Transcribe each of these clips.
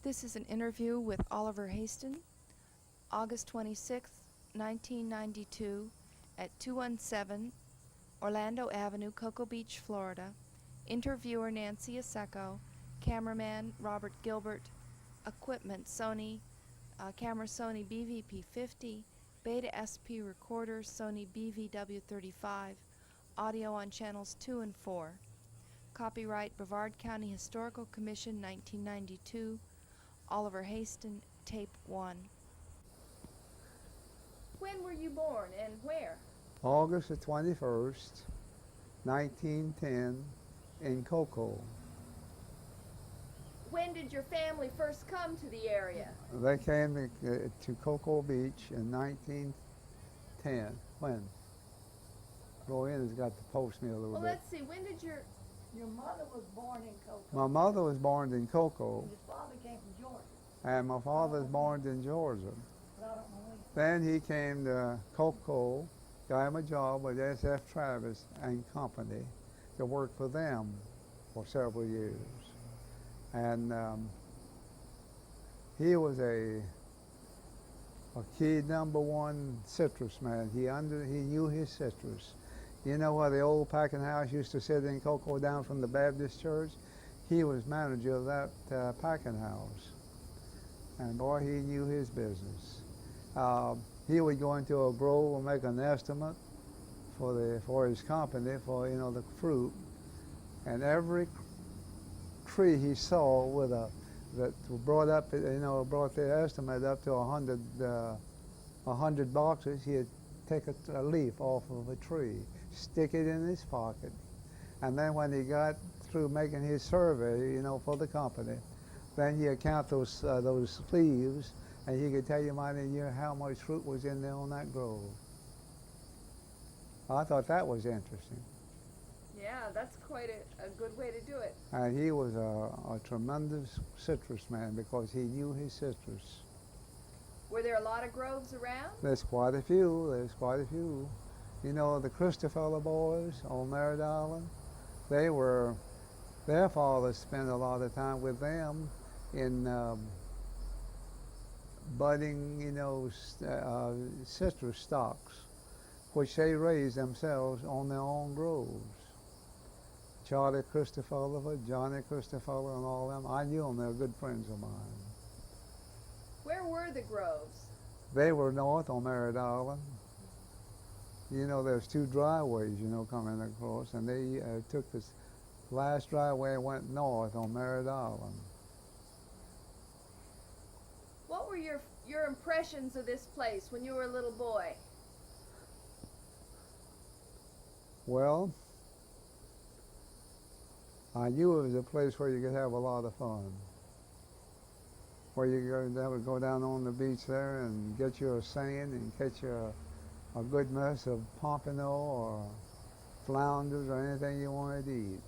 This is an interview with Oliver Haisten, August 26, 1992, at 217 Orlando Avenue, Cocoa Beach, Florida. Interviewer Nancy Asecco, cameraman Robert Gilbert, equipment Sony, camera Sony BVP50, Beta SP recorder Sony BVW35, audio on channels 2 and 4. Copyright Brevard County Historical Commission 1992, Oliver Haisten, Tape 1. When were you born and where? August the 21st, 1910, in Cocoa. When did your family first come to the area? They came to Cocoa Beach in 1910. When? Rowan's got to post me a little Well, bit. let's see. When did your mother was born in Cocoa. My mother was born in Cocoa, And his father came from Georgia. and my father was born in Georgia. But I don't know when. Then he came to Cocoa, got him a job with S.F. Travis and Company to work for them for several years. And he was a key #1 citrus man. He knew his citrus. You know where the old packing house used to sit in Cocoa down from the Baptist church? He was manager of that packing house. And boy, he knew his business. He would go into a grove and make an estimate for his company, for the fruit. And every tree he saw that brought up, brought the estimate up to 100 boxes, he'd take a leaf off of a tree, stick it in his pocket, and then when he got through making his survey, for the company, then he'd count those leaves, and he could tell you by the year how much fruit was in there on that grove. I thought that was interesting. Yeah, that's quite a good way to do it. And he was a tremendous citrus man because he knew his citrus. Were there a lot of groves around? There's quite a few. The Christopher boys on Merritt Island, their fathers spent a lot of time with them in budding, citrus stocks, which they raised themselves on their own groves. Charlie Christopher, Johnny Christopher, and all them. I knew them. They were good friends of mine. Where were the groves? They were north on Merritt Island. There's two driveways, coming across, and they took this last driveway and went north on Merritt Island. What were your impressions of this place when you were a little boy? Well, I knew it was a place where you could have a lot of fun. Where you would go down on the beach there and get you a seine and catch a good mess of pompano or flounders or anything you wanted to eat.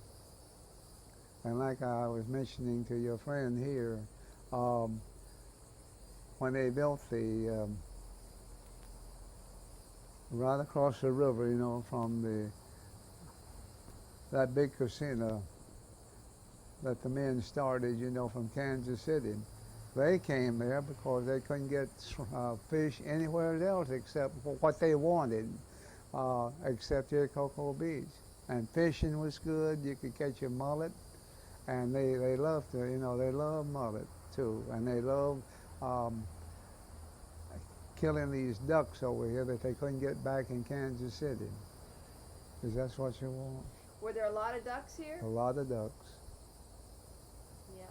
And like I was mentioning to your friend here, when they built the right across the river, from that big casino that the men started, from Kansas City. They came there because they couldn't get fish anywhere else except for what they wanted, except here at Cocoa Beach. And fishing was good. You could catch a mullet, and they loved they love mullet too, and they love killing these ducks over here that they couldn't get back in Kansas City. Because that's what you want. Were there a lot of ducks here? A lot of ducks. Yeah.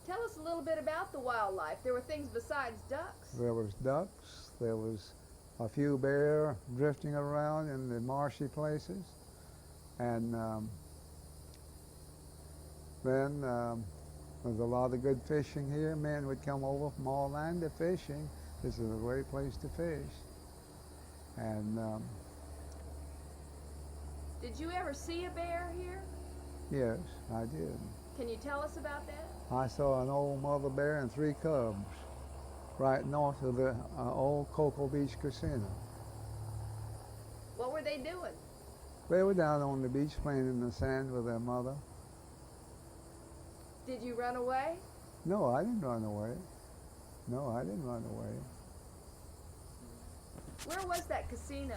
Tell us a little bit about the wildlife. There were things besides ducks. There was ducks. There was a few bear drifting around in the marshy places. And then there's a lot of good fishing here. Men would come over from all land to fishing. This is a great place to fish. And did you ever see a bear here? yes, I did. Can you tell us about that? I saw an old mother bear and 3 cubs right north of the old Cocoa Beach Casino. What were they doing? They were down on the beach playing in the sand with their mother. Did you run away? No, I didn't run away. No, I didn't run away. Where was that casino?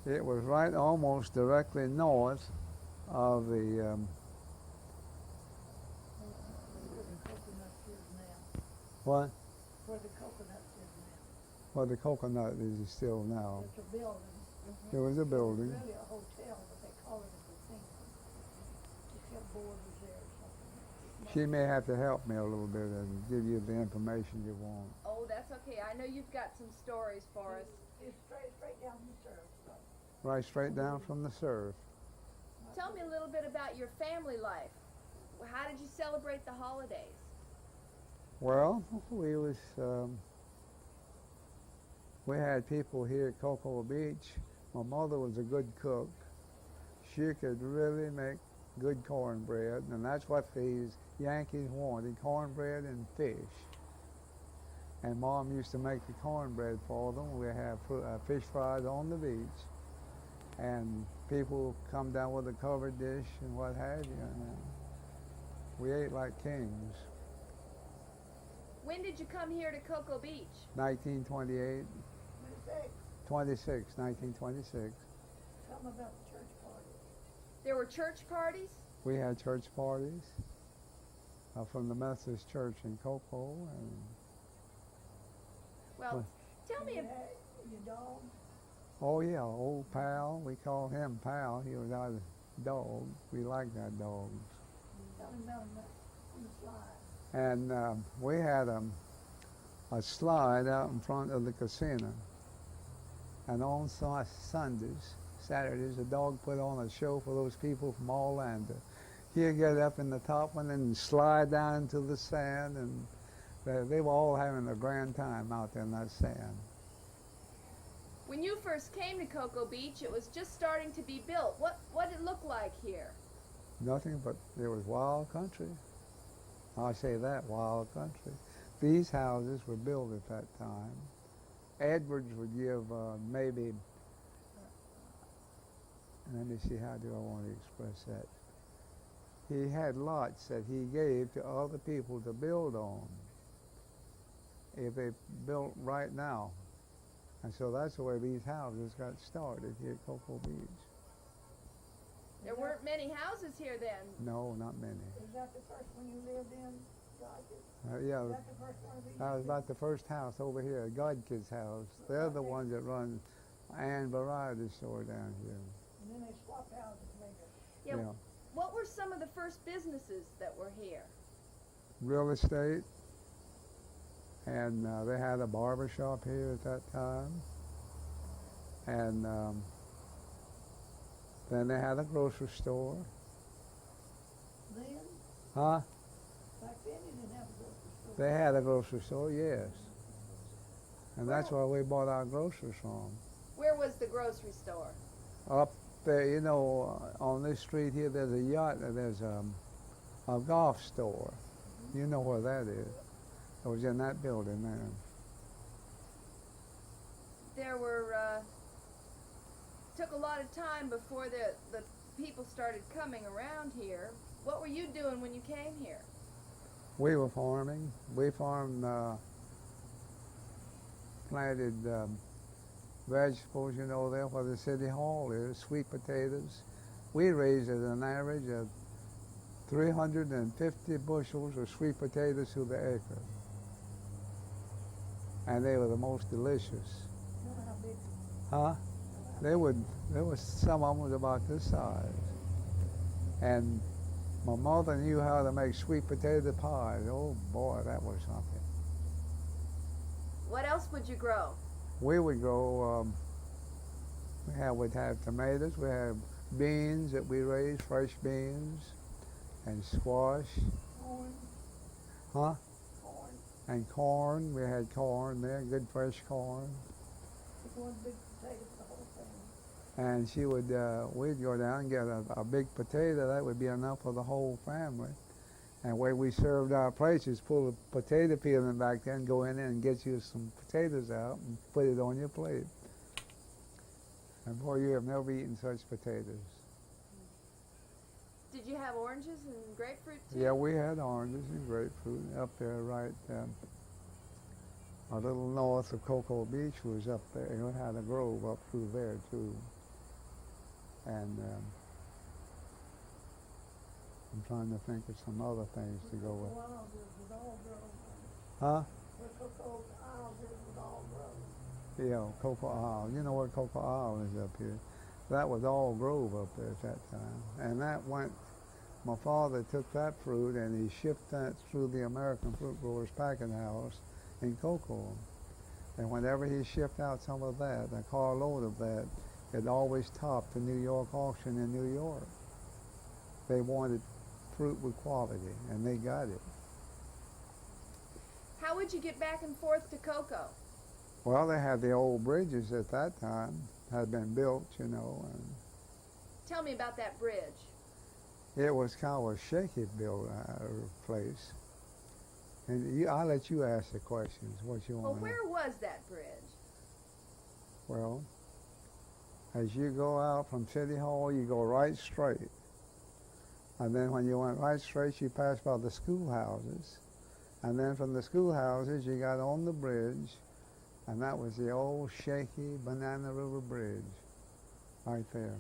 It was right almost directly north of the, Where the coconuts is now. what? Where the coconuts is now. Well, the coconut is still now. It's a building. There was a building. It's really a hotel, but they call it a casino. It's got borders there or something. She may have to help me a little bit and give you the information you want. Oh, that's okay. I know you've got some stories for us. It's straight down the surf. Right straight down from the surf. Tell me a little bit about your family life. How did you celebrate the holidays? Well, we had people here at Cocoa Beach. My mother was a good cook. She could really make good cornbread, and that's what these Yankees wanted, cornbread and fish. And Mom used to make the cornbread for them. We have fish fries on the beach, and people come down with a covered dish and what have you. And we ate like kings. When did you come here to Cocoa Beach? 1928, 1926. Something about the church party. There were church parties? We had church parties from the Methodist Church in Cocoa. And Well, tell me You about... had your dog. oh yeah, old Pal. We called him Pal. He was our dog. We liked that dog. Tell me about him on the slide. And we had a slide out in front of the casino. And on Sundays, Saturdays, the dog put on a show for those people from Orlando. He'd get up in the top one and slide down into the sand, and they were all having a grand time out there in that sand. When you first came to Cocoa Beach, it was just starting to be built. What did it look like here? Nothing but it was wild country. I say that, wild country. These houses were built at that time. Edwards would give maybe, let me see, how do I want to express that? He had lots that he gave to other people to build on if they built right now. And so that's the way these houses got started here at Cocoa Beach. There weren't many houses here then. No, not many. Is that the first one you lived in, Dodger? Yeah, Is that the first one of these? that was about the first house over here, Godkid's house. They're the ones that run Ann Variety Store down here. And then they swapped houses later. Yeah. What were some of the first businesses that were here? Real estate, and they had a barber shop here at that time, and then they had a grocery store. Then, Huh? back then you didn't have a grocery store. They had a grocery store, yes. And that's where we bought our groceries from. Where was the grocery store? Up there, you know, on this street here, there's a yacht, there's a golf store. You know where that is. It was in that building there. There were, took a lot of time before the people started coming around here. What were you doing when you came here? We were farming. We farmed, planted vegetables, you know, there where the city hall is, sweet potatoes. We raised at an average of 350 bushels of sweet potatoes to the acre. And they were the most delicious. You know how big? Huh? There was some of them was about this size. And my mother knew how to make sweet potato pies. Oh boy, that was something. What else would you grow? We would grow, we'd have tomatoes, we have beans that we raised, fresh beans, and squash. Corn. Huh? Corn. And corn, we had corn there, good fresh corn. Took one big potato for the whole thing. And she would, we'd go down and get a big potato, that would be enough for the whole family. And the way we served our plates is pull the potato peeling back then, go in there and get you some potatoes out and put it on your plate. And boy, you have never eaten such potatoes. Did you have oranges and grapefruit too? Yeah, we had oranges and grapefruit up there, right. A little north of Cocoa Beach was up there. We had a grove up through there too. And I'm trying to think of some other things to go with. Cocoa Isles is all grown. Huh? Where Cocoa Isles is all grown. Yeah, Cocoa Isle. You know where Cocoa Isle is up here. That was all grove up there at that time. And that went, my father took that fruit and he shipped that through the American Fruit Growers Packing House in Cocoa. And whenever he shipped out some of that, a carload of that, it always topped the New York auction in New York. They wanted fruit with quality, and they got it. How would you get back and forth to Cocoa? Well, they had the old bridges at that time, had been built, you know, and Tell me about that bridge. it was kind of a shaky built place. And I'll let you ask the questions, what you Well, want. where was that bridge? Well, as you go out from City Hall, you go right straight. And then when you went right straight, you passed by the schoolhouses. And then from the schoolhouses, you got on the bridge, and that was the old shaky Banana River Bridge right there.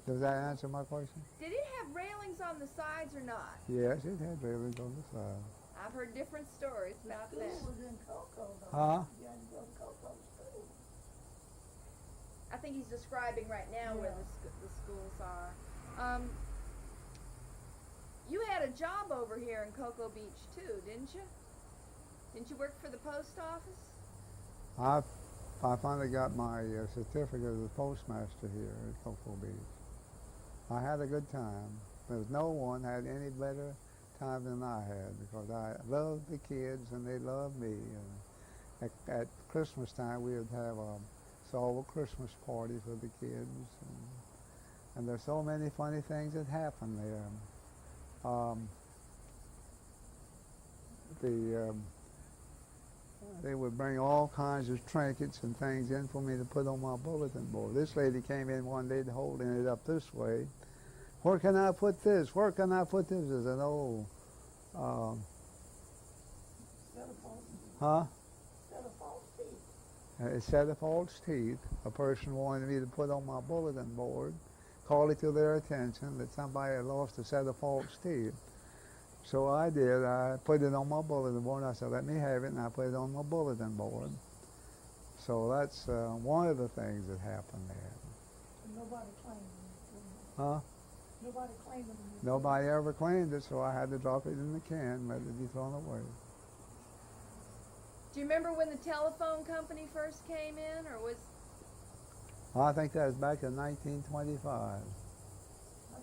Does that answer my question? Did it have railings on the sides or not? Yes, it had railings on the side. I've heard different stories about School that. was in Cocoa, though. Huh? You had to go to Cocoa school. I think he's describing right now where the schools are. You had a job over here in Cocoa Beach too, didn't you? Didn't you work for the post office? I finally got my certificate as a postmaster here at Cocoa Beach. I had a good time. There's no one had any better time than I had because I loved the kids and they loved me. And at Christmas time, we would have a Christmas party for the kids. And there's so many funny things that happen there. They would bring all kinds of trinkets and things in for me to put on my bulletin board. This lady came in one day holding it up this way. Where can I put this? Where can I put this? As an old, huh? Set of false teeth. A set of false teeth. A person wanted me to put on my bulletin board, call it to their attention that somebody had lost a set of false teeth. So I did. I put it on my bulletin board. I said, let me have it, and I put it on my bulletin board. So that's one of the things that happened there. So nobody claimed it. Huh? Nobody claimed it. Nobody ever claimed it, so I had to drop it in the can and let it be thrown away. Do you remember when the telephone company first came in, or was? I think that was back in 1925. I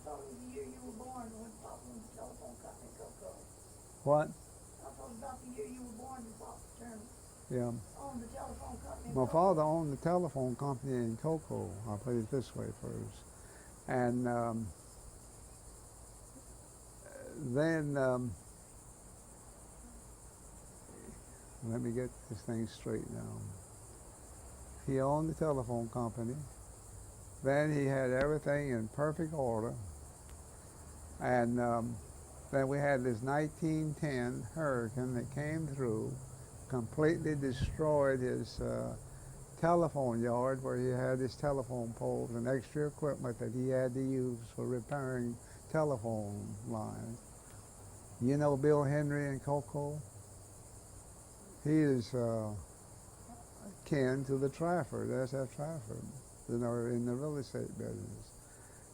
thought it was the year you were born when Papa owned the telephone company in Cocoa. What? I thought it was about the year you were born when Papa turned Yeah. on the telephone company in My Cocoa. father owned the telephone company in Cocoa. I'll put it this way first. And then, let me get this thing straight now. He owned the telephone company. Then he had everything in perfect order. And then we had this 1910 hurricane that came through, completely destroyed his telephone yard where he had his telephone poles and extra equipment that he had to use for repairing telephone lines. You know Bill Henry in Cocoa? He is kin to the Trafford, S.F. Trafford, in the real estate business.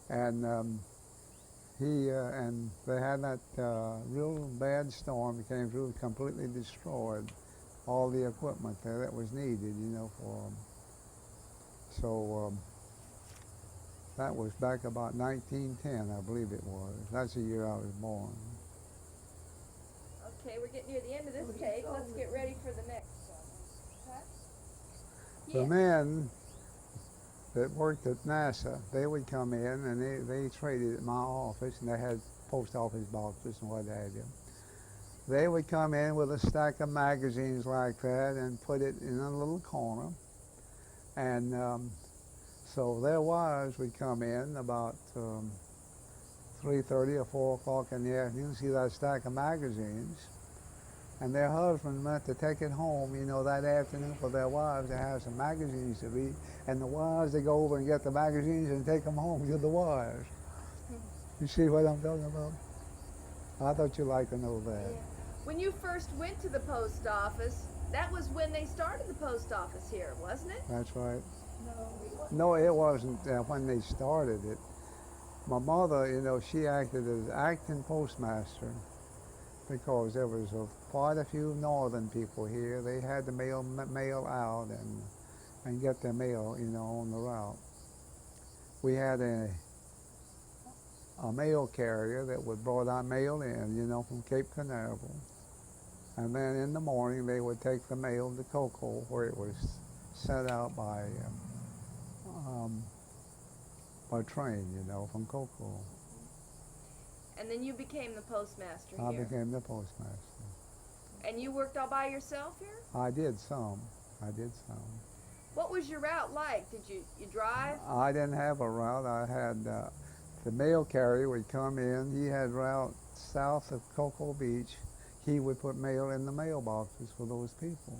And they had that real bad storm that came through and completely destroyed all the equipment there that was needed, you know, for them. So that was back about 1910, I believe it was. That's the year I was born. Okay, we're getting near the end of this tape. Let's get ready for the next one. Okay? The Yes. men that worked at NASA, they would come in and they traded at my office, and they had post office boxes and what have you. They would come in with a stack of magazines like that and put it in a little corner. And so their wives would come in about 3:30 or 4 o'clock in the afternoon, see that stack of magazines, and their husband meant to take it home, you know, that afternoon for their wives to have some magazines to read, and the wives, they go over and get the magazines and take them home to the wives. You see what I'm talking about? I thought you'd like to know that. Yeah. When you first went to the post office, that was when they started the post office here, wasn't it? That's right. No, No, it wasn't when they started it. My mother, you know, she acted as acting postmaster because there was quite a few northern people here. They had to mail out and get their mail, you know, on the route. We had a mail carrier that would brought our mail in, you know, from Cape Canaveral. And then in the morning they would take the mail to Cocoa, where it was sent out by train, you know, from Cocoa. And then you became the postmaster I here. became the postmaster. And you worked all by yourself here? I did some. What was your route like? Did you drive? I didn't have a route. I had the mail carrier would come in. He had route south of Cocoa Beach. He would put mail in the mailboxes for those people.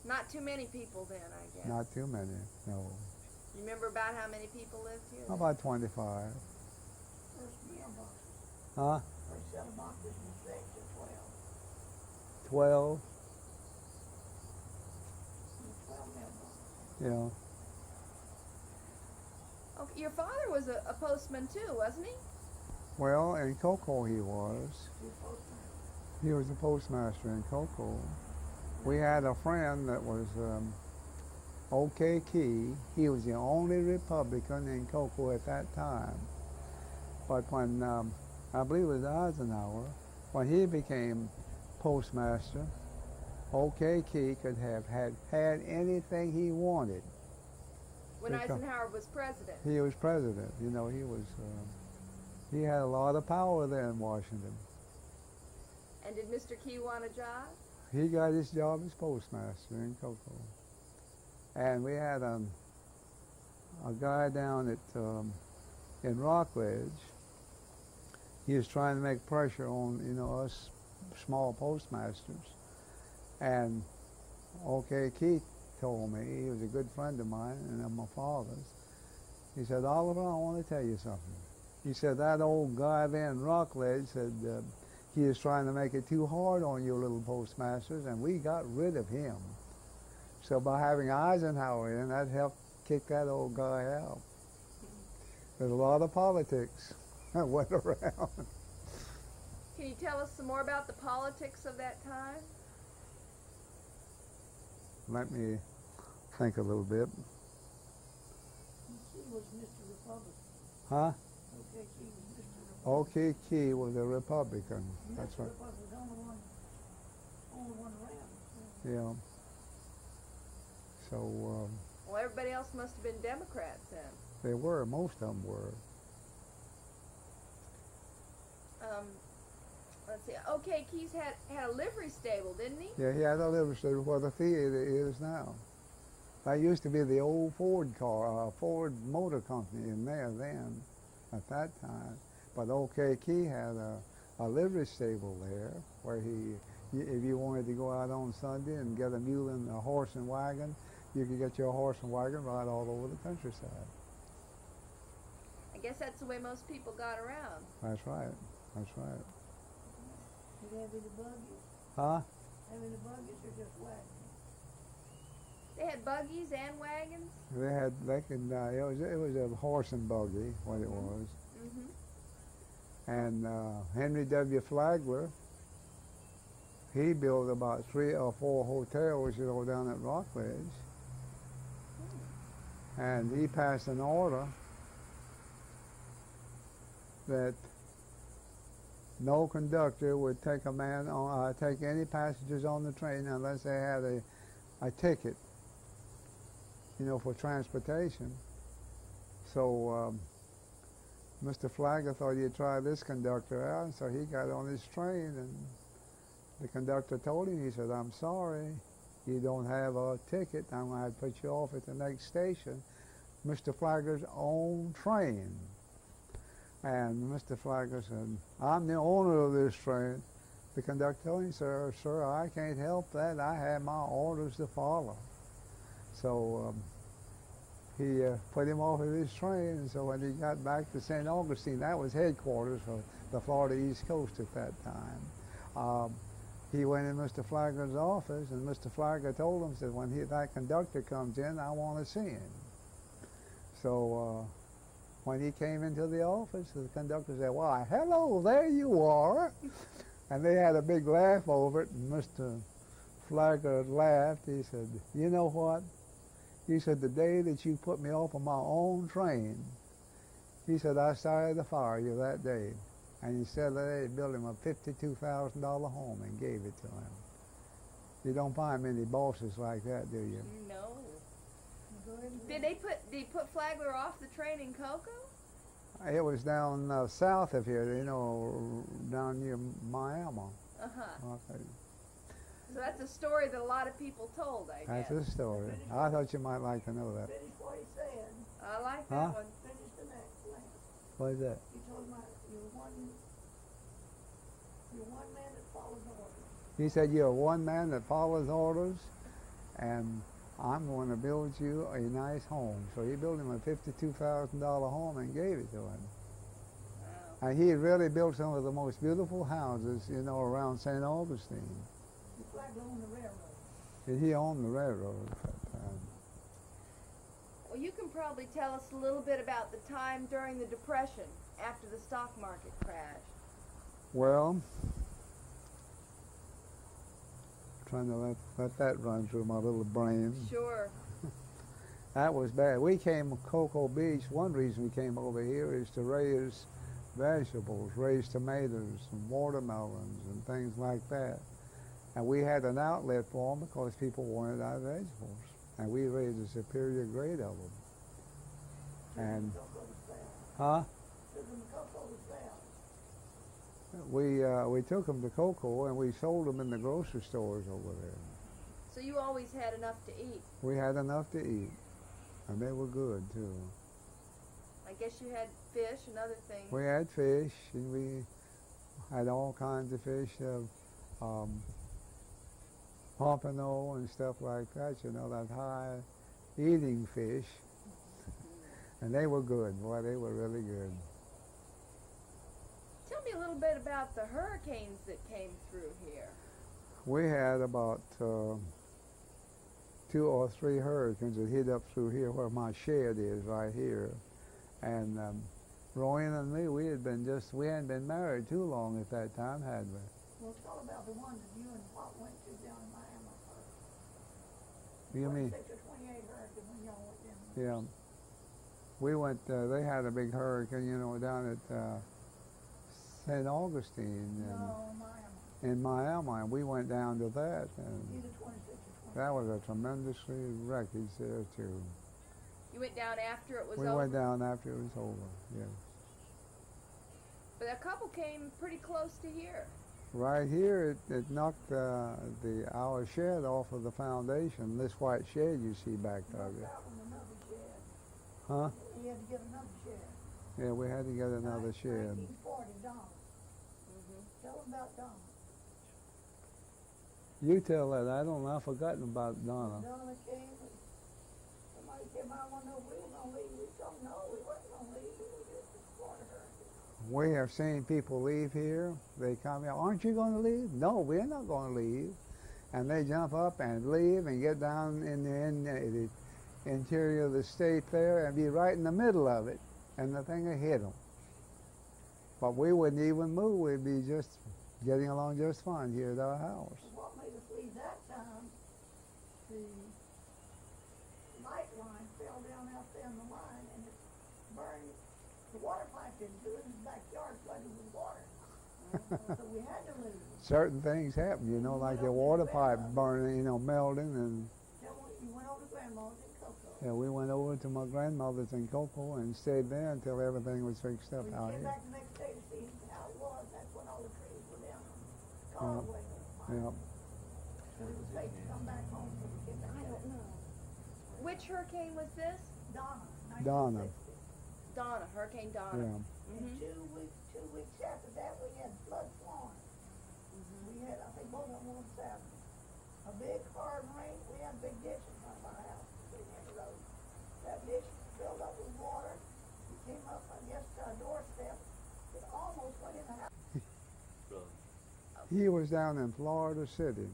Not too many people then, I guess. Not too many, no. You remember about how many people lived here? About 25. first mailbox, Huh? first set of boxes was 6 to 12. 12? 12 mailboxes. Yeah. Okay, your father was a postman too, wasn't he? Well, in Cocoa he was. Two postmen. He was a postmaster in Cocoa. We had a friend that was O.K. Key. He was the only Republican in Cocoa at that time. But when, I believe it was Eisenhower, when he became postmaster, O.K. Key could have had anything he wanted. When Because Eisenhower was president. he was president. You know, he had a lot of power there in Washington. And did Mr. Key want a job? He got his job as postmaster in Cocoa. And we had a guy down at in Rockledge. He was trying to make pressure on, you know, us small postmasters. And O.K. Keith told me, he was a good friend of mine and of my father's. He said, Oliver, I want to tell you something. He said, that old guy there in Rockledge said he was trying to make it too hard on you little postmasters, and we got rid of him. So by having Eisenhower in, that helped kick that old guy out. There's a lot of politics that went around. Can you tell us some more about the politics of that time? Let me think a little bit. He was Mr. Republican. Huh? Okay, he was Mr. Republican. O.K. Key was a Republican. That's Mr. right. Republican was the only one around. Yeah. So Well, everybody else must have been Democrats then. they were. Most of them were. Let's see. Okay, Keys had a livery stable, didn't he? Yeah, he had a livery stable where the theater is now. That used to be the old Ford Ford Motor Company in there then, at that time. But O.K. Key had a livery stable there where if you wanted to go out on Sunday and get a mule and a horse and wagon, you could get your horse and wagon right all over the countryside. I guess that's the way most people got around. That's right. That's right. Did they have any buggies? Huh? Have any buggies or just wagons? They had buggies and wagons. It was a horse and buggy, what it was. Mm-hmm. And Henry W. Flagler, he built about 3 or 4 hotels, you know, down at Rockledge. And he passed an order that no conductor would take take any passengers on the train unless they had a ticket, you know, for transportation. So Mr. Flagler thought he'd try this conductor out, and so he got on his train, and the conductor told him, he said, I'm sorry, you don't have a ticket. I'm going to have to put you off at the next station. Mr. Flagler's own train And Mr. Flagler said, I'm the owner of this train. The conductor told him, sir, I can't help that. I have my orders to follow. So he put him off of his train, and so when he got back to St. Augustine, that was headquarters for the Florida East Coast at that time. He went in Mr. Flagler's office, and Mr. Flagler told him, said, when that conductor comes in, I want to see him. So when he came into the office, the conductor said, why, hello, there you are. And they had a big laugh over it, and Mr. Flagler laughed. He said, you know what? He said, the day that you put me off of my own train, he said, I started to fire you that day. And instead of that, he built him a $52,000 home and gave it to him. You don't find many bosses like that, do you? No. Go ahead and Did he put Flagler off the train in Cocoa? It was down south of here, you know, down near Miami. Uh-huh. Okay. So that's a story that a lot of people told, I guess. That's a story. I thought you might like to know that. finish what he said. I like Huh? that one. Finish the next last. What is that? You told him you're one man that follows orders. He said, you're one man that follows orders, and I'm going to build you a nice home. So he built him a $52,000 home and gave it to him. Wow. And he had really built some of the most beautiful houses, you know, around St. Augustine. The Flagler on the railroad. And he owned the railroad at that time. Well, you can probably tell us a little bit about the time during the Depression after the stock market crashed. Well, trying to let that run through my little brain. Sure. That was bad. We came to Cocoa Beach. One reason we came over here is to raise vegetables, raise tomatoes and watermelons and things like that. And we had an outlet for them because people wanted our vegetables. And we raised a superior grade of them. And, huh? We took them to Cocoa and we sold them in the grocery stores over there. So you always had enough to eat. We had enough to eat. And they were good too. I guess you had fish and other things. We had fish, and we had all kinds of fish, pompano and stuff like that, you know, that high eating fish. And they were good, boy, they were really good. Tell me a little bit about the hurricanes that came through here. We had about 2 or 3 hurricanes that hit up through here where my shed is, right here. And Rowan and me, we hadn't been married too long at that time, had we? Well, tell about the one that you and Pop went to down in Miami first. You mean? 26 or 28 hurricane when y'all went down. Yeah. We went, they had a big hurricane, you know, down at St. Augustine No, Miami. in Miami, and we went down to that. And Either 26 or 28. that was a tremendously wreckage there, too. You went down after it was We over? went down after it was over, yes. But a couple came pretty close to here. Right here, it knocked our shed off of the foundation, this white shed you see back of it. Knocked out with another shed. Huh? He had to get another shed. Yeah, we had to get another shed. 1940, Donna. Tell him about Donna. You tell that, I don't know, I've forgotten about Donna. Donna came, somebody came out, wanted to know if we were going to leave. We told them, no, we weren't going to leave. We were just as Florida hurricane. We have seen people leave here. They come here, aren't you going to leave? No, we're not going to leave. And they jump up and leave and get down in the interior of the state there and be right in the middle of it. And the thing will hit them. But we wouldn't even move. We'd be just getting along just fine here at our house. What made us leave that time, the light line fell down out there in the line and it burned. The water pipe didn't do it, and the backyard flooded with water. So we had to leave. Certain things happen, you know, like the water pipe burning, you know, melting. And Then you went over to Grandma's in Cocoa. yeah, we went over to my grandmother's in Cocoa and stayed there until everything was fixed up We out came here. back the next day to see how it was. That's when all the trees were down on Causeway. Yeah. But it was safe to come back home, so we came back. I don't know. Which hurricane was this? Donna, Donna. 1960. Donna, Hurricane Donna. Yeah. And 2 weeks after that, we had flood Florence. We had, I think both of them on Saturday. A big hard rain. We had a big ditch in front of our house, sitting in the road. That ditch filled up with water. It came up, I guess, to our doorstep. It almost went in the house. He was down in Florida City.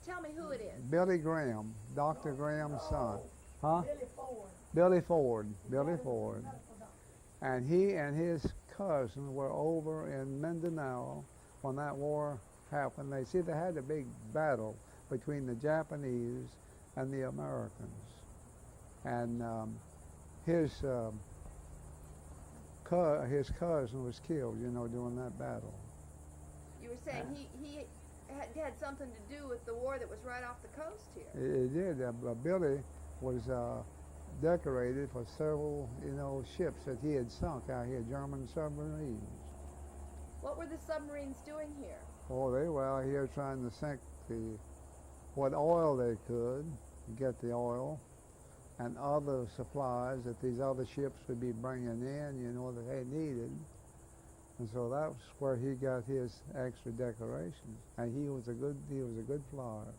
Tell me who it is. Billy Graham, Dr. Graham's son. Huh? Billy Ford. Billy Ford. Billy Billy Ford. medical doctor. And he and his cousin were over in Mindanao when that war happened. They had a big battle between the Japanese and the Americans. And his cousin was killed, during that battle. You were saying he had something to do with the war that was right off the coast here. It did. Billy was decorated for several, ships that he had sunk out here, German submarines. What were the submarines doing here? Oh, they were out here trying to sink what oil they could, get the oil, and other supplies that these other ships would be bringing in, that they needed. And so that was where he got his extra decorations. And he was a good flyer.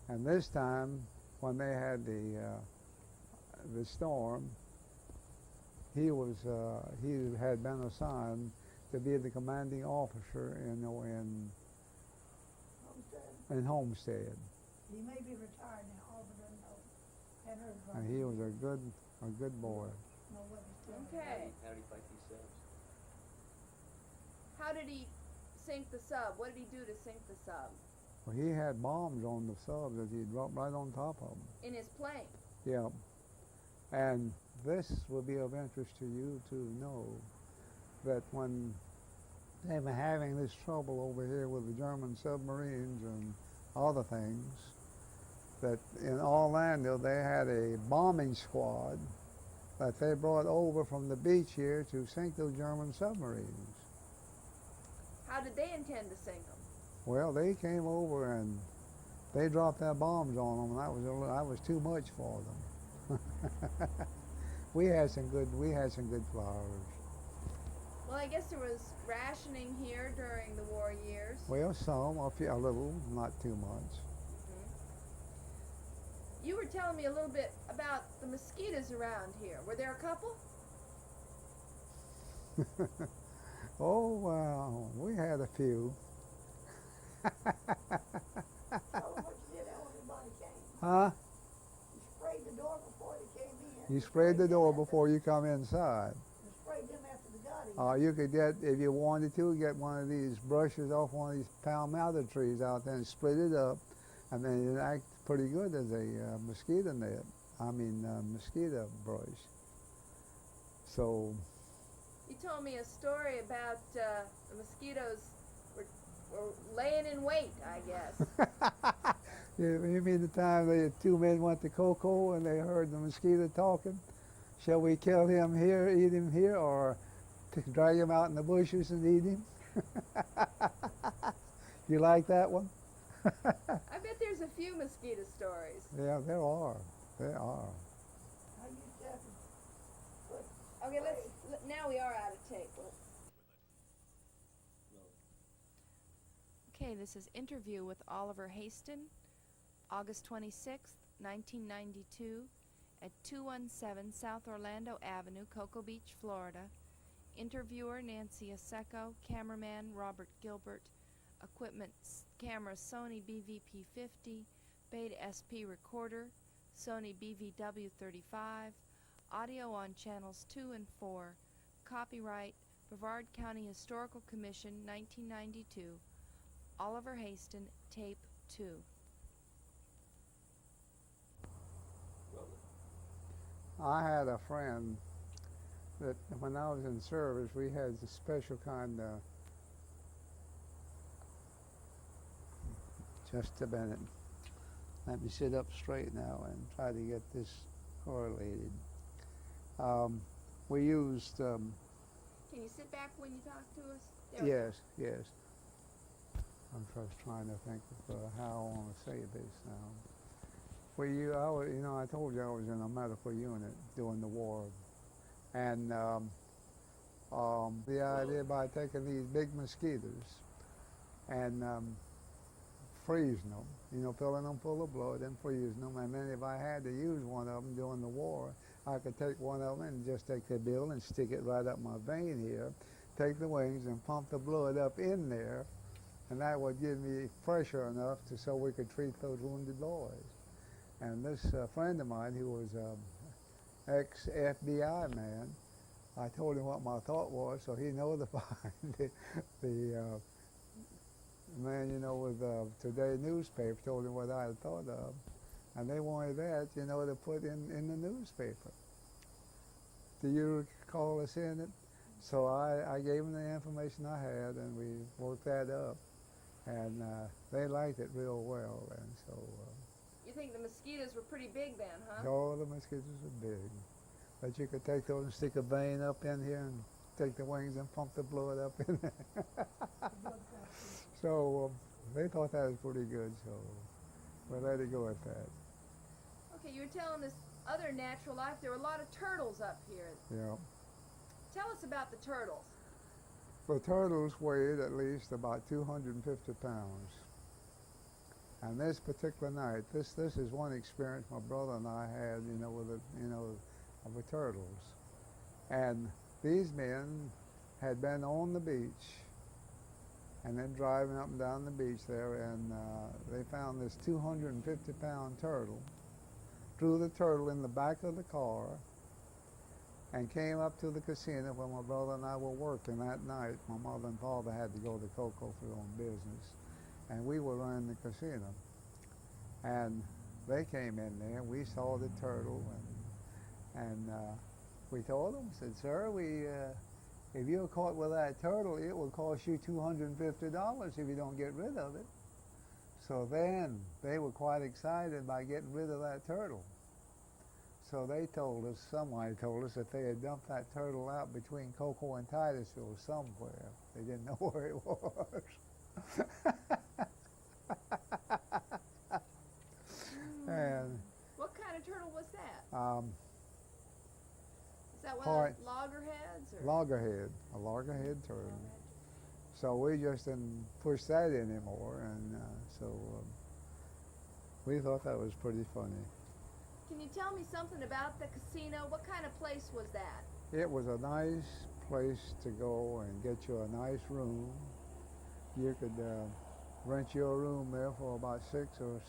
And this time, when they had the storm, he had been assigned to be the commanding officer in Homestead. He may be retired now, Oliver doesn't know. Hadn't heard from And him. he was a good boy. Know what he's doing. Okay. How did he fight these subs? How did he sink the sub? What did he do to sink the sub? Well, he had bombs on the subs that he dropped right on top of them. In his plane. Yeah. And this will be of interest to you to know that when they were having this trouble over here with the German submarines and other things, that in Orlando they had a bombing squad that they brought over from the beach here to sink those German submarines. How did they intend to sink them? Well, they came over and they dropped their bombs on them, and that was too much for them. we had some good flyers. Well, I guess there was rationing here during the war years. Well, some, a little, not too much. You were telling me a little bit about the mosquitoes around here. Were there a couple? Oh, well, we had a few. Tell them what you did when everybody came. Huh? You sprayed the door before they came in. You sprayed the door before you come inside. You sprayed them after they got in. You could get, if you wanted to, get one of these brushes off one of these palmetto trees out there and split it up, and then it acted pretty good as a mosquito net. Mosquito brush. So. You told me a story about the mosquitoes were laying in wait, I guess. You mean the time the two men went to Cocoa and they heard the mosquito talking? Shall we kill him here, eat him here, or drag him out in the bushes and eat him? You like that one? I bet there's a few mosquito stories. Yeah, there are. There are. I used to have to put Okay, now we are out of tape. Okay, this is Interview with Oliver Haisten, August 26th, 1992, at 217 South Orlando Avenue, Cocoa Beach, Florida. Interviewer Nancy Aseco, cameraman Robert Gilbert, equipment camera Sony BVP50, Beta SP recorder, Sony BVW35, audio on channels 2 and 4, copyright Brevard County Historical Commission 1992, Oliver Haisten, tape 2. I had a friend that when I was in service, we had a special kind of, just a minute. Let me sit up straight now and try to get this correlated. We used, Can you sit back when you talk to us? There we go. yes. I'm just trying to think of how I want to say this now. I told you I was in a medical unit during the war, And the idea by taking these big mosquitoes and freezing them, you know, filling them full of blood and freezing them. And then if I had to use one of them during the war, I could take one of them and just take the bill and stick it right up my vein here, take the wings and pump the blood up in there, and that would give me pressure enough so we could treat those wounded boys. And this friend of mine, who was ex-FBI man, I told him what my thought was, so he notified the man, you know, with Today newspaper, told him what I had thought of. And they wanted that, you know, to put in the newspaper. Do you recall us in it? So I gave them the information I had, and we worked that up. And they liked it real well, and so... You think the mosquitoes were pretty big then, huh? all the mosquitoes are big. But you could take those and stick a vein up in here and take the wings and pump the blood up in there. So they thought that was pretty good, so we let it go at that. Okay, you were telling us other natural life. There were a lot of turtles up here. Yeah. Tell us about the turtles. The turtles weighed at least about 250 pounds. And this particular night, this is one experience my brother and I had, you know, with the turtles. And these men had been on the beach and then driving up and down the beach there, and they found this 250-pound turtle, threw the turtle in the back of the car, and came up to the casino where my brother and I were working that night. My mother and father had to go to Cocoa for their own business, and we were running the casino. And they came in there, we saw the turtle, and we told them, said, sir, if you're caught with that turtle, it will cost you $250 if you don't get rid of it. So then they were quite excited by getting rid of that turtle. So they told us, somebody told us that they had dumped that turtle out between Cocoa and Titusville somewhere. They didn't know where it was. And what kind of turtle was that? Is that one part- of the loggerheads? Or? loggerhead, a loggerhead turtle. So we just didn't push that anymore, and so we thought that was pretty funny. Can you tell me something about the casino? What kind of place was that? It was a nice place to go and get you a nice room. You could rent your room there for about $6 or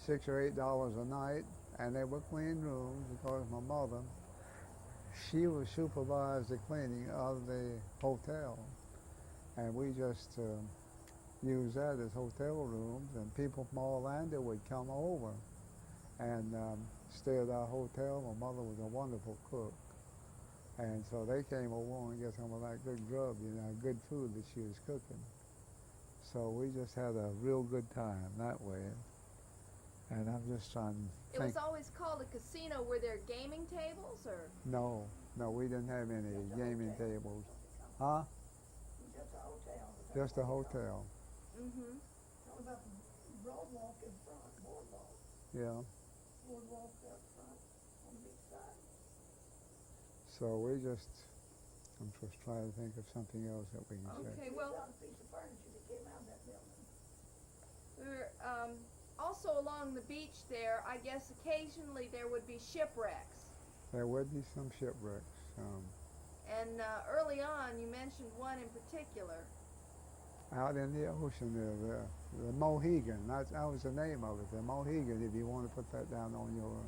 $8 a night, and they were clean rooms because my mother, she was supervised the cleaning of the hotel, and we just used that as hotel rooms, and people from Orlando would come over and stay at our hotel. My mother was a wonderful cook, and so they came over and get some of that good grub, you know, good food that she was cooking. So we just had a real good time that way. And I'm just trying to It think. was always called a casino. Were there gaming tables, or? No, we didn't have any gaming tables. Huh? Just a hotel. Just a hotel. Mm-hmm. What about the boardwalk in front, boardwalk? Yeah. Boardwalk up front on the beach side. So I'm just trying to think of something else that we can say. Okay, We well, found a piece of furniture that came out of that building. we were also along the beach there. I guess occasionally there would be shipwrecks. There would be some shipwrecks. And early on, you mentioned one in particular. Out in the ocean there, the Mohegan, that was the name of it, the Mohegan, if you want to put that down on your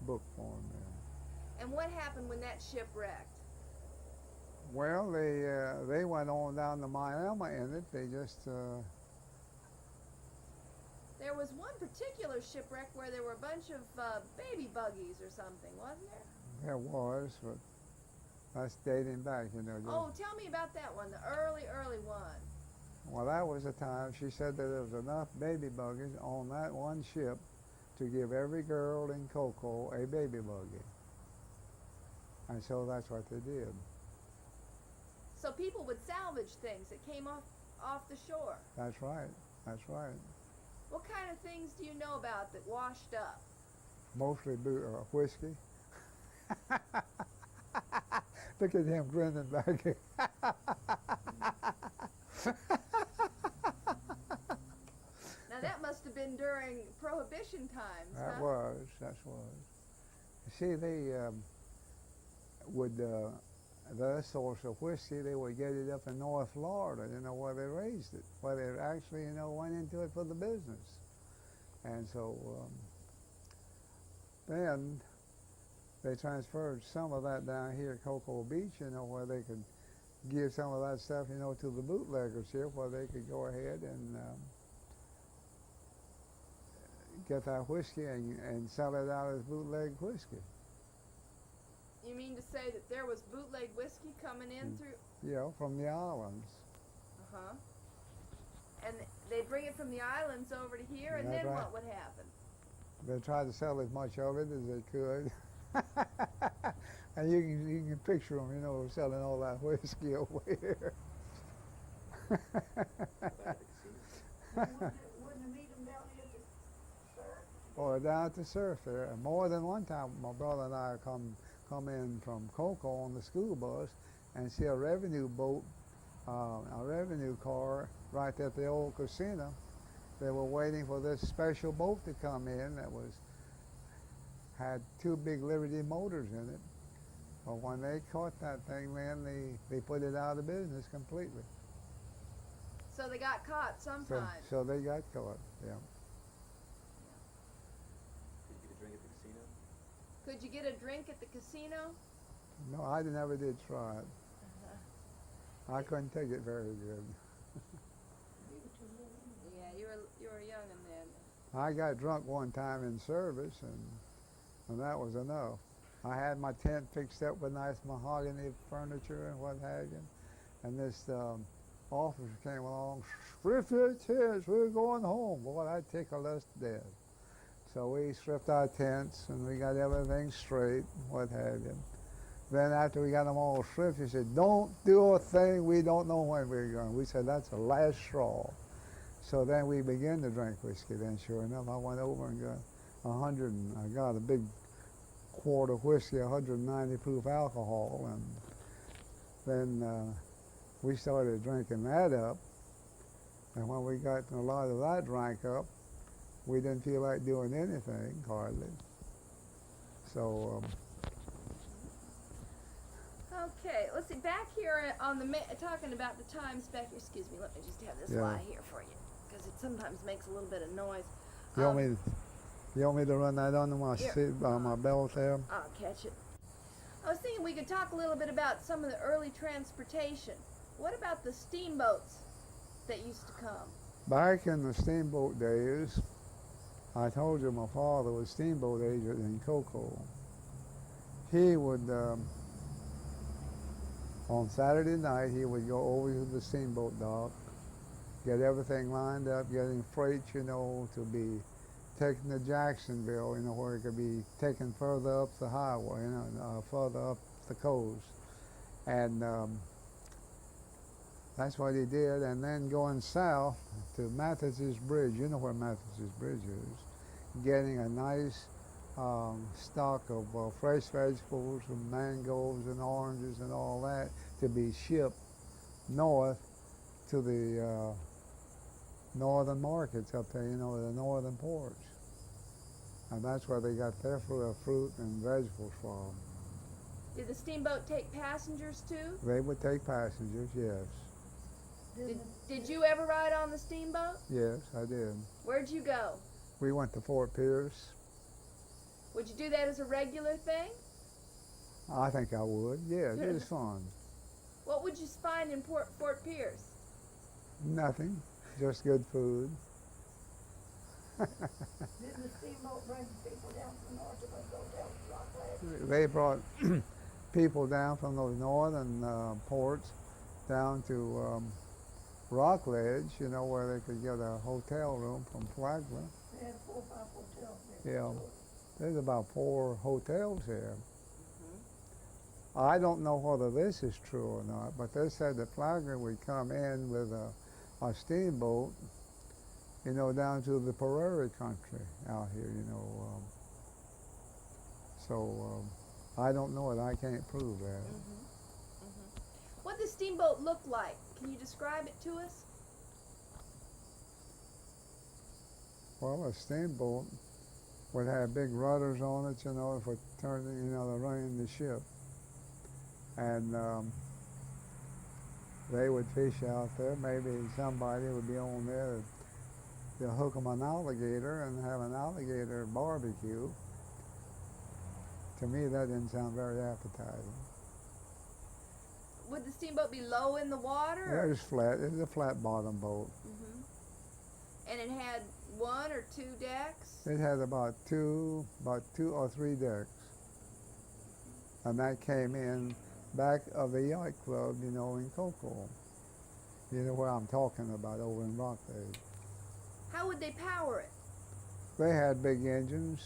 book form there. And what happened when that ship wrecked? Well, they went on down to Miami in it. They just, There was one particular shipwreck where there were a bunch of baby buggies or something, wasn't there? there was, but that's dating back, you know. Oh, tell me about that one, the early one. Well, that was the time she said that there was enough baby buggies on that one ship to give every girl in Cocoa a baby buggy. And so that's what they did. So people would salvage things that came off the shore. That's right. That's right. What kind of things do you know about that washed up? Mostly whiskey. Look at him grinning back here. Now that must have been during Prohibition times, That huh? was. See, they would, their source of whiskey, they would get it up in North Florida, you know, where they raised it, where they actually, you know, went into it for the business. And so then they transferred some of that down here at Cocoa Beach, you know, where they could give some of that stuff, you know, to the bootleggers here, where they could go ahead and get that whiskey and sell it out as bootleg whiskey. You mean to say that there was bootleg whiskey coming in through? You know, from the islands. Uh-huh. And they'd bring it from the islands over to here, and That's then right. what would happen? They tried to sell as much of it as they could. And you can picture them, you know, selling all that whiskey over here. Wouldn't you meet them down here at the surf? Or down at the surf there. And more than one time, my brother and I come in from Cocoa on the school bus and see a revenue boat, a revenue car right at the old casino. They were waiting for this special boat to come in that had two big Liberty motors in it. But when they caught that thing, man, they put it out of business completely. So they got caught sometime. So they got caught, yeah. Could you get a drink at the casino? No, I never did try it. I couldn't take it very good. Yeah, you were young and then. I got drunk one time in service, and that was enough. I had my tent fixed up with nice mahogany furniture and what have you, and this officer came along, strip your tents, we're going home. Boy, that tickled us to death. So we stripped our tents, and we got everything straight, what have you. Then after we got them all stripped, he said, don't do a thing, we don't know when we're going. We said, that's the last straw. So then we began to drink whiskey. Then sure enough, I went over and got I got a big quart of whiskey, 190 proof alcohol, and then we started drinking that up. And when we got a lot of that drank up, we didn't feel like doing anything, hardly. So, Okay, let's see, back here on the, talking about the times back here, excuse me, let me just have this Yeah. lie here for you, because it sometimes makes a little bit of noise. you want me to run that under my Here. seat, my belt there? I'll catch it. I was thinking we could talk a little bit about some of the early transportation. What about the steamboats that used to come? Back in the steamboat days, I told you my father was steamboat agent in Cocoa. He would, on Saturday night, he would go over to the steamboat dock, get everything lined up, getting freight, you know, to be taken to Jacksonville, you know, where it could be taken further up the highway, you know, further up the coast. And that's what he did. And then going south to Mathis's Bridge, you know where Mathis's Bridge is, getting a nice stock of fresh vegetables and mangoes and oranges and all that to be shipped north to the northern markets up there, you know, the northern ports. And that's where they got their fruit and vegetables from. Did the steamboat take passengers too? They would take passengers, yes. Did you ever ride on the steamboat? Yes, I did. Where'd you go? We went to Fort Pierce. Would you do that as a regular thing? I think I would, yes, it was fun. What would you find in Fort Pierce? Nothing, just good food. Didn't the steamboat bring people down from the north of us go down to Rockledge? They brought people down from those northern ports down to Rockledge, you know, where they could get a hotel room from Flagler. They had 4 or 5 hotels there. Yeah, there's about 4 hotels here. I don't know whether this is true or not, but they said that Flagler would come in with a steamboat, you know, down to the prairie country out here, you know. So I don't know it. I can't prove that. What does steamboat look like? Can you describe it to us? Well, a steamboat would have big rudders on it, you know, for turning, you know, to running the ship. And they would fish out there. Maybe somebody would be on there. They'll hook them an alligator and have an alligator barbecue. To me, that didn't sound very appetizing. Would the steamboat be low in the water? Yeah, it was flat. It was a flat bottom boat. And it had 1 or 2 decks? It had about two or three decks. And that came in back of the yacht club, you know, in Cocoa. You know where I'm talking about, over in Rockledge. How would they power it? They had big engines,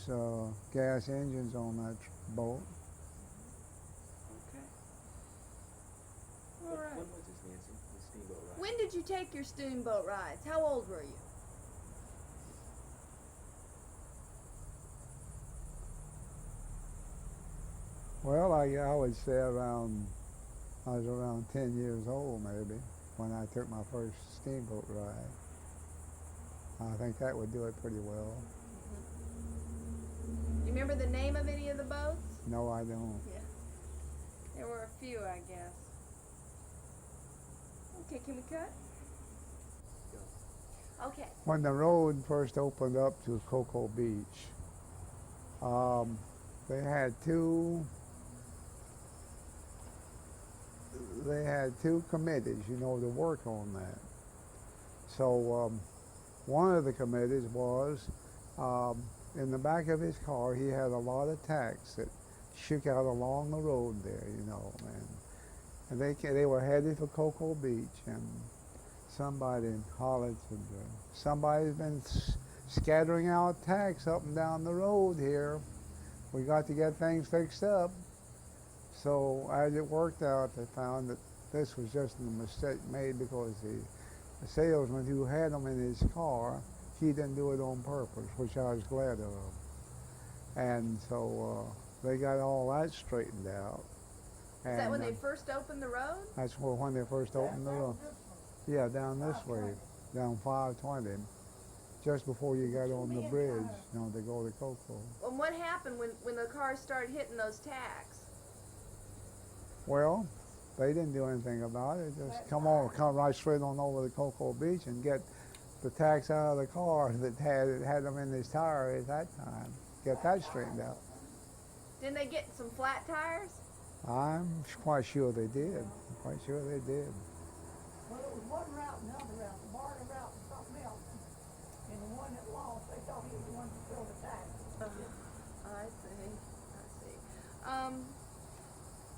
gas engines on that boat. Okay. All right. When was this, Nancy, the steamboat ride? When did you take your steamboat rides? How old were you? Well, I would say I was around 10 years old maybe when I took my first steamboat ride. I think that would do it pretty well. You remember the name of any of the boats? No, I don't. Yeah. There were a few, I guess. Okay, can we cut? Okay. When the road first opened up to Cocoa Beach, they had two committees, you know, to work on that. So one of the committees was in the back of his car, he had a lot of tacks that shook out along the road there, you know, and they were headed for Cocoa Beach, and somebody hollered, somebody's been scattering out tacks up and down the road here. We got to get things fixed up. So as it worked out, they found that this was just a mistake made because the salesman who had them in his car, he didn't do it on purpose, which I was glad of. And so they got all that straightened out. Is that when they first opened the road? That's when they first opened the road. Yeah, down this way, down 520, just before you got on the bridge, you know, to go to Cocoa. And what happened when the cars started hitting those tacks? Well, they didn't do anything about it. Just come right straight on over to Cocoa Beach and get the tacks out of the car that had them in his tire at that time. Get that straightened out. Didn't they get some flat tires? I'm quite sure they did. Quite sure they did. Well, it was one route and the other route. The barter route was something else. And the one that lost, they thought he was the one that filled the tax. I see.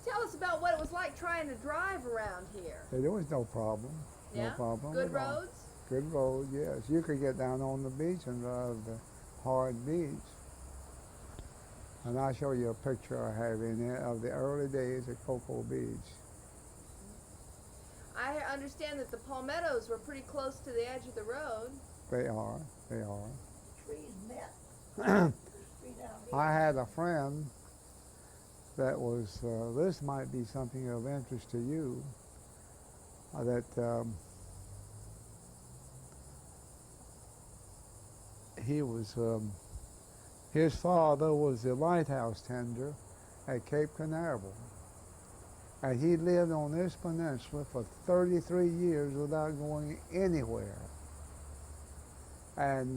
Tell us about what it was like trying to drive around here. There was no problem. Yeah? No problem. Good at all. roads? Good road, yes. You could get down on the beach and drive the hard beach. And I'll show you a picture I have in there of the early days at Cocoa Beach. I understand that the palmettos were pretty close to the edge of the road. They are. Trees met. Tree down here. I had a friend that was, this might be something of interest to you, that he was, his father was the lighthouse tender at Cape Canaveral. And he lived on this peninsula for 33 years without going anywhere. And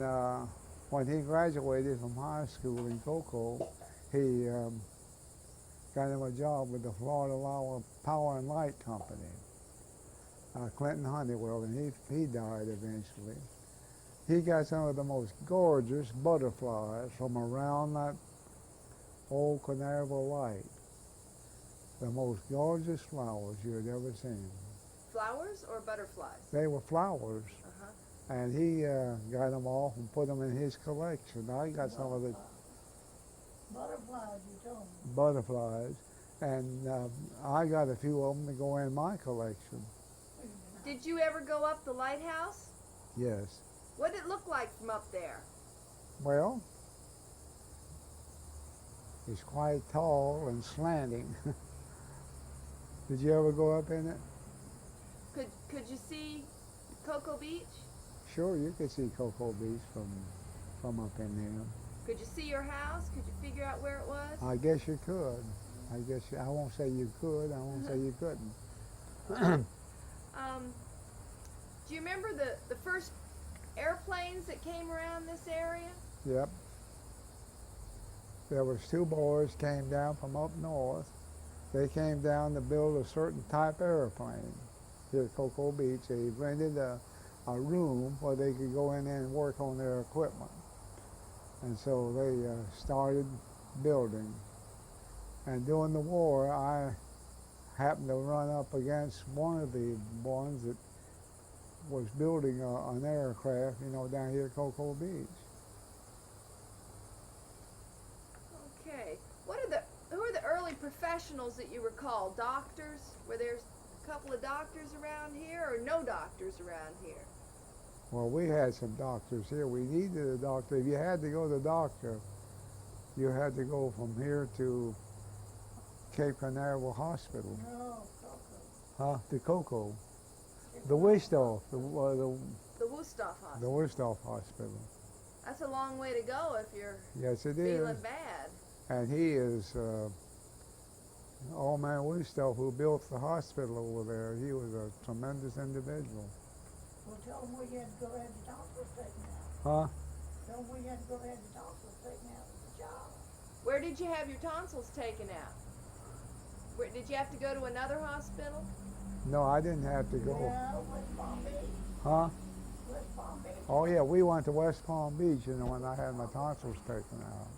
when he graduated from high school in Cocoa, he got him a job with the Florida Power and Light Company, Clinton Honeywell, and he died eventually. He got some of the most gorgeous butterflies from around that old Canaveral light. The most gorgeous flowers you had ever seen. Flowers or butterflies? They were flowers. Uh-huh. And he got them off and put them in his collection. I got some of the Butterflies, you told me. butterflies, and I got a few of them to go in my collection. Did you ever go up the lighthouse? Yes. What did it look like from up there? Well, it's quite tall and slanting. Did you ever go up in it? Could you see Cocoa Beach? Sure, you could see Cocoa Beach from up in there. Could you see your house? Could you figure out where it was? I guess you could. I won't say you could. I won't say you couldn't. Do you remember the first airplanes that came around this area? Yep. There was two boys came down from up north. They came down to build a certain type airplane here at Cocoa Beach. They rented a room where they could go in there and work on their equipment. And so they started building. And during the war, I happened to run up against one of the ones that was building an aircraft, down here at Cocoa Beach. Okay. Who are the early professionals that you recall? Doctors? Were there a couple of doctors around here, or no doctors around here? Well, we had some doctors here. We needed a doctor. If you had to go to the doctor, you had to go from here to Cape Canaveral Hospital. No, Cocoa. Huh? To Cocoa. The Wistoff. The Wusthof Hospital. The Wistoff Hospital. That's a long way to go if you're Yes, it feeling is. bad. And he is old man Wistoff, who built the hospital over there. He was a tremendous individual. Well, tell them we had to go have the tonsils taken out. Huh? Tell them we had to go have the tonsils taken out of the job. Where did you have your tonsils taken out? Did you have to go to another hospital? No, I didn't have to go. Yeah, West Palm Beach. Huh? West Palm Beach. Oh yeah, we went to West Palm Beach, when I had my tonsils taken out.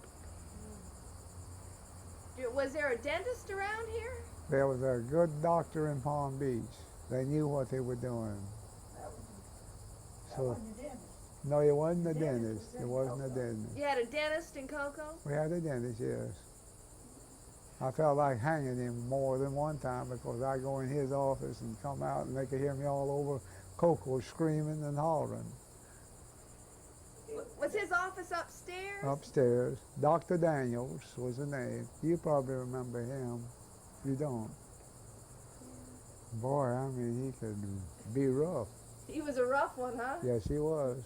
Was there a dentist around here? There was a good doctor in Palm Beach. They knew what they were doing. That So, wasn't the dentist. no, it wasn't a Dentist dentist. was It in wasn't a Cocoa. dentist. You had a dentist in Cocoa? We had a dentist, yes. I felt like hanging him more than one time because I go in his office and come out and they could hear me all over Cocoa screaming and hollering. Was his office upstairs? Upstairs, Dr. Daniels was the name. You probably remember him. You don't. Boy, I mean, he could be rough. He was a rough one, huh? Yes, he was.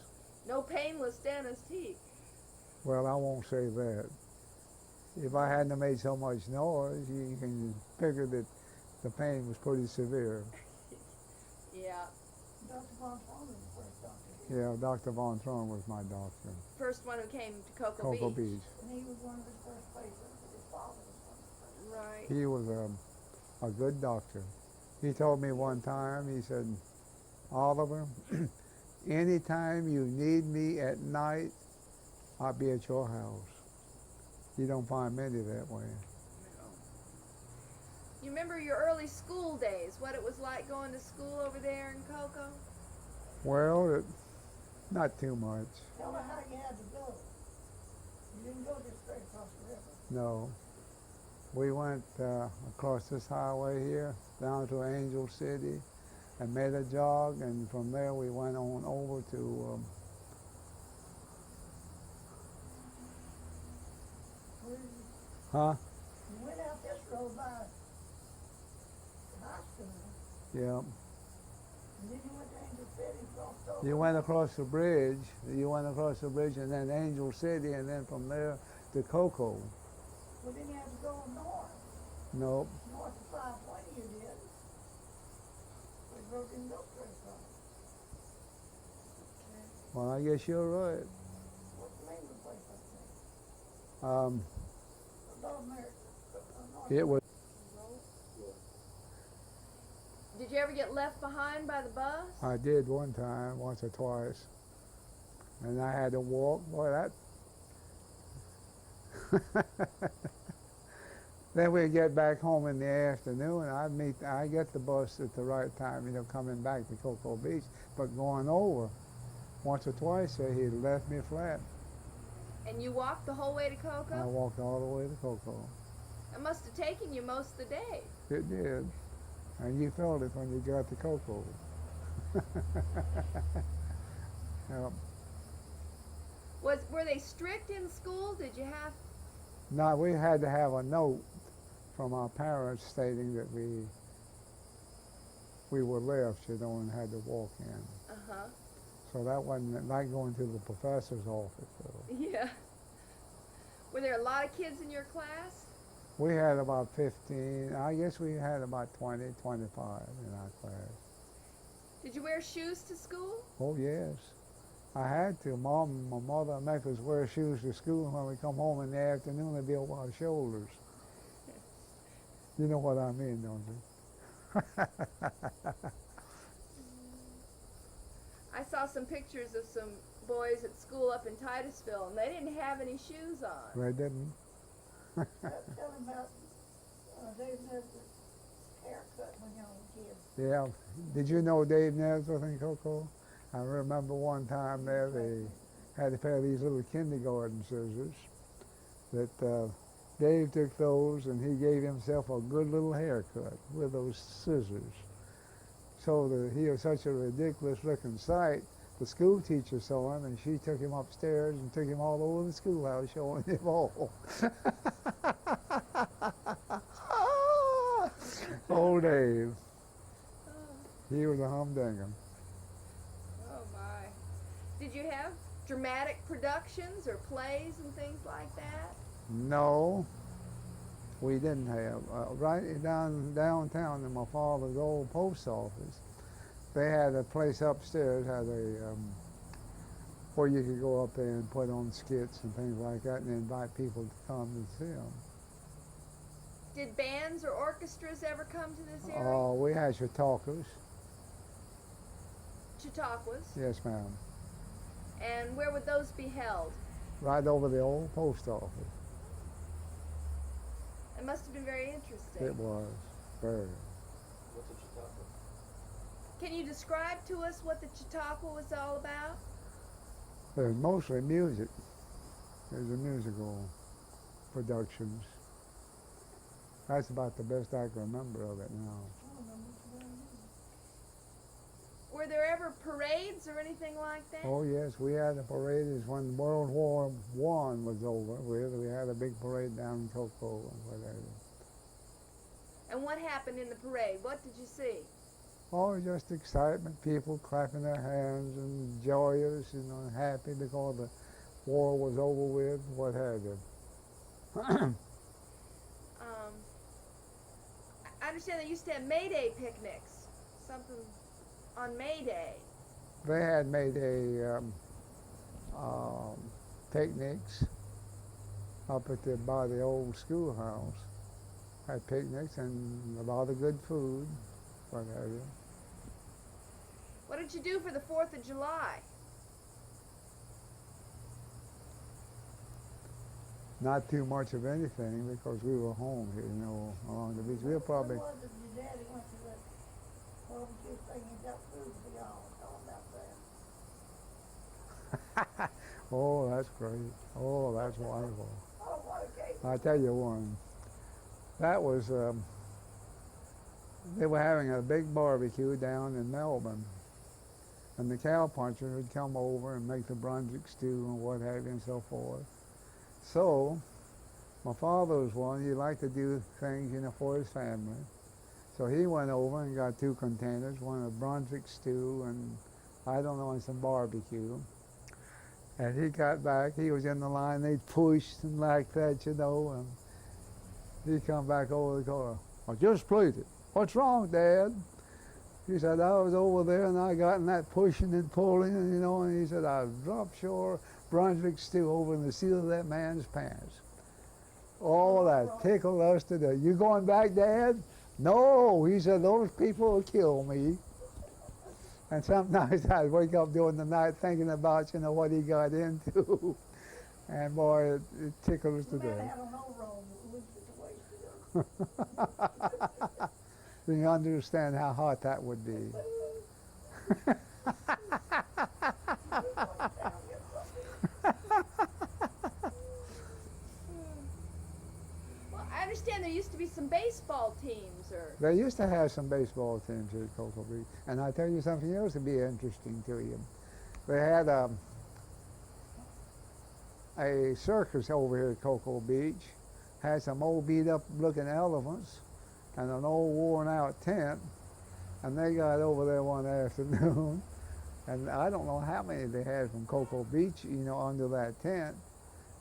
No painless dentist, he. Well, I won't say that. If I hadn't have made so much noise, you can figure that the pain was pretty severe. Yeah. Dr. Von Thorn was the first doctor here. Yeah, Dr. Von Thorn was my doctor. First one who came to Cocoa, Cocoa Beach. Beach. And he was one of his first patients. His father was one of his first. Right. He was a good doctor. He told me one time, he said, Oliver, anytime you need me at night, I'll be at your house. You don't find many that way. You remember your early school days, what it was like going to school over there in Cocoa? Well, not too much. Tell her how you had to go. You didn't go just straight across the river. No. We went across this highway here, down to Angel City, and made a jog, and from there we went on over to huh? You went out this road by the high school. Yeah. And then you went to Angel City, crossed over. You went across the bridge. You went across the bridge, and then Angel City, and then from there to Cocoa. Well, then you had to go north. Nope. North of 520 you did. The road didn't go straight across. Okay. Well, I guess you're right. What's the name of the place up there? North America. North It was. Did you ever get left behind by the bus? I did one time, once or twice, and I had to walk. Boy, that. Then we'd get back home in the afternoon, and I'd get the bus at the right time, coming back to Cocoa Beach. But going over, once or twice, he left me flat. And you walked the whole way to I Cocoa? walked all the way to Cocoa. It must have taken you most of the day. It did. And you felt it when you got to Cocoa. Yep. Were they strict in school? Did you have... No, we had to have a note from our parents stating that we we were left, you know, and had to walk in. Uh-huh. So that wasn't like going to the professor's office. So. Yeah. Were there a lot of kids in your class? We had about 15, I guess we had about 20, 25 in our class. Did you wear shoes to school? Oh, yes. I had to. My mother would make us wear shoes to school, and when we come home in the afternoon, they'd be over our shoulders. You know what I mean, don't you? I saw some pictures of some boys at school up in Titusville, and they didn't have any shoes on. They didn't. Tell him about Dave Nesbitt's haircut when y'all were kids. Yeah. Did you know Dave Nesbitt in Cocoa? I remember one time there they had a pair of these little kindergarten scissors that Dave took those and he gave himself a good little haircut with those scissors. So he was such a ridiculous looking sight. The school teacher saw him and she took him upstairs and took him all over the schoolhouse showing him all. Old Dave. He was a humdinger. Oh my. Did you have dramatic productions or plays and things like that? No, we didn't have. Right downtown in my father's old post office, they had a place upstairs, had a where you could go up there and put on skits and things like that and invite people to come and see them. Did bands or orchestras ever come to this area? Oh, we had Chautauquas. Chautauquas? Yes, ma'am. And where would those be held? Right over the old post office. It must have been very interesting. It was, very. What's a Chautauqua? Can you describe to us what the Chautauqua was all about? It was mostly music. It was a musical productions. That's about the best I can remember of it now. Were there ever parades or anything like that? Oh yes, we had a parade when World War I was over with. We had a big parade down in Cocoa and whatever. And what happened in the parade? What did you see? Oh, just excitement, people clapping their hands and joyous, you know, happy because the war was over with, what have you. I understand they used to have May Day picnics. Something on May Day. They had made a picnics up at by the old schoolhouse. Had picnics and a lot of good food, what have you. What did you do for the 4th of July? Not too much of anything because we were home here, you know, along the beach. We'll probably. When was it your daddy went to that barbecue thing and got food for y'all? Tell them about that. Oh, that's great. Oh, that's wonderful. Oh, what a cake. I'll tell you one. That was, they were having a big barbecue down in Melbourne. And the cowpunchers would come over and make the Brunswick stew and what have you and so forth. So, my father was one, he liked to do things, you know, for his family. So he went over and got 2 containers, one of Brunswick stew and, I don't know, and some barbecue. And he got back, he was in the line, they pushed and like that, you know, and he come back over the car. I just played it. What's wrong, Dad? He said, I was over there and I got in that pushing and pulling, and, you know, and he said, I dropped your Brunswick stew over in the seat of that man's pants. Oh, that tickled us to death. You going back, Dad? No, he said, those people will kill me. And sometimes I'd wake up during the night thinking about, you know, what he got into. And boy, it tickled us to You might death. have an overall situation. You understand how hot that would be. Well, I understand there used to be some baseball teams or... They used to have some baseball teams here at Cocoa Beach. And I'll tell you something else to be interesting to you. They had a circus over here at Cocoa Beach, had some old beat up looking elephants and an old worn out tent. And they got over there one afternoon, and I don't know how many they had from Cocoa Beach, you know, under that tent.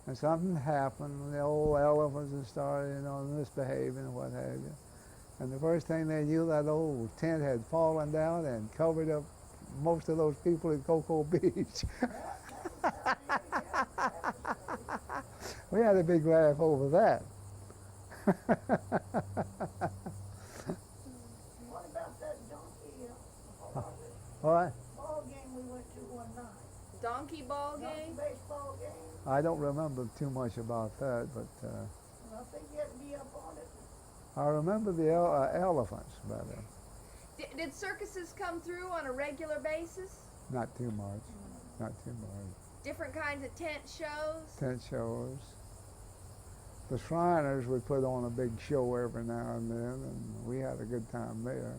And something happened, and the old elephants started, you know, misbehaving and what have you. And the first thing they knew, that old tent had fallen down and covered up most of those people in Cocoa Beach. We had a big laugh over that. What about that donkey, What? ball game we went to one night? Donkey ball Donkey game? baseball game? I don't remember too much about that, but I think you had to be up on it. I remember the elephants better. Did circuses come through on a regular basis? Not too much. Not too much. Different kinds of tent shows? Tent shows. The Shriners would put on a big show every now and then, and we had a good time there.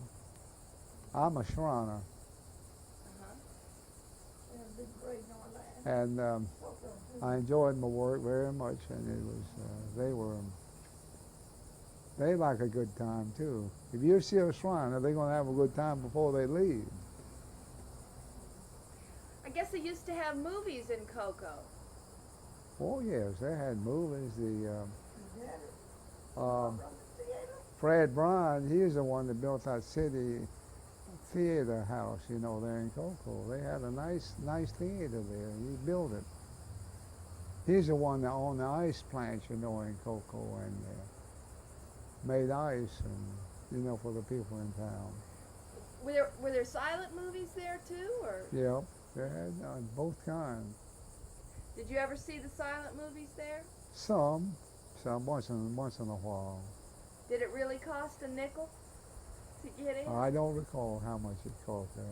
I'm a Shriner, Uh-huh. They had a big parade in Orlando. and I enjoyed my work very much, and it was they like a good time too. If you see a Shriner, they're gonna have a good time before they leave. I guess they used to have movies in Cocoa. Oh yes, they had movies. From the theater? Fred Bryan, he's the one that built that city theater house, you know, there in Cocoa. They had a nice theater there. He built it. He's the one that owned the ice plant, you know, in Cocoa, and made ice, and you know, for the people in town. Were there silent movies there too, or Yep, they had both kinds. did you ever see the silent movies there? Some once in a while. Did it really cost a nickel to get in? I don't recall how much it cost there.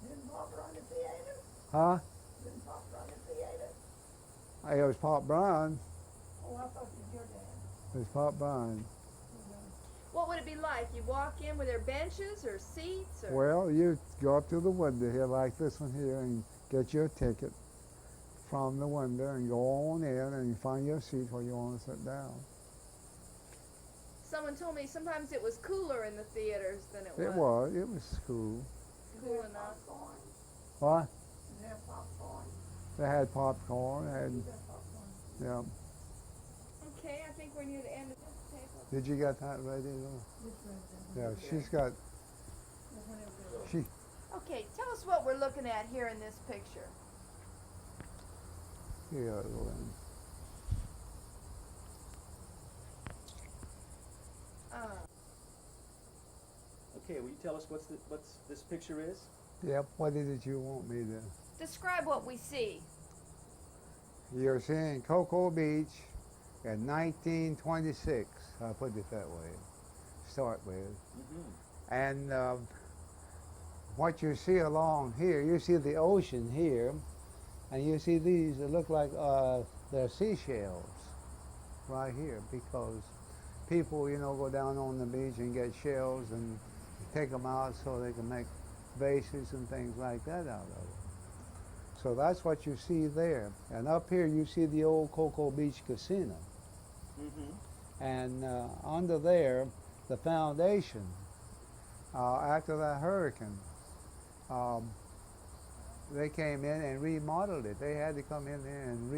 Didn't Pop run the theater? Huh? Didn't Pop run the theater? It was Pop Bryan. Oh, I thought it was your dad. It was Pop Bryan. What would it be like? You walk in, were there benches or seats? Or Well, you go up to the window here, like this one here, and get your ticket from the window and go on in, and you find your seat where you want to sit down. someone told me sometimes it was cooler in the theaters than it It was. was cool. Cool enough. Popcorn. What? Did have popcorn. They had popcorn, Did and have popcorn. yeah. Okay, I think we're near the end of this table. Did you get that ready? Which resident? Yeah, she's got. She. Okay, tell us what we're looking at here in this picture. Yeah, Lynn. Okay, will you tell us what's this picture is? Yep. What is it you want me to? Describe what we see. You're seeing Cocoa Beach in 1926. I'll put it that way. Start with. Mm-hmm. And what you see along here, you see the ocean here, and you see these that look like they're seashells right here, because people, you know, go down on the beach and get shells and take them out so they can make vases and things like that out of it. So that's what you see there. And up here you see the old Cocoa Beach Casino. Mm-hmm. And under there, the foundation, after that hurricane, they came in and remodeled it. They had to come in there and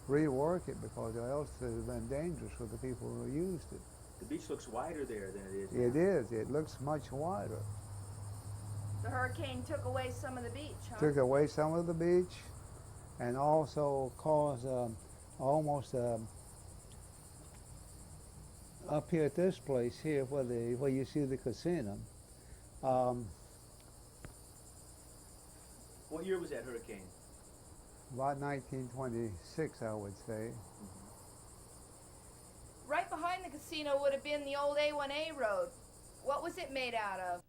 rework it, because else it would have been dangerous for the people who used it. The beach looks wider there than it is now. It is. It looks much wider. The hurricane took away some of the beach, huh? Took away some of the beach, and also caused almost up here at this place here, where you see the casino. What year was that hurricane? About 1926, I would say. Right behind the casino would have been the old A1A road. What was it made out of?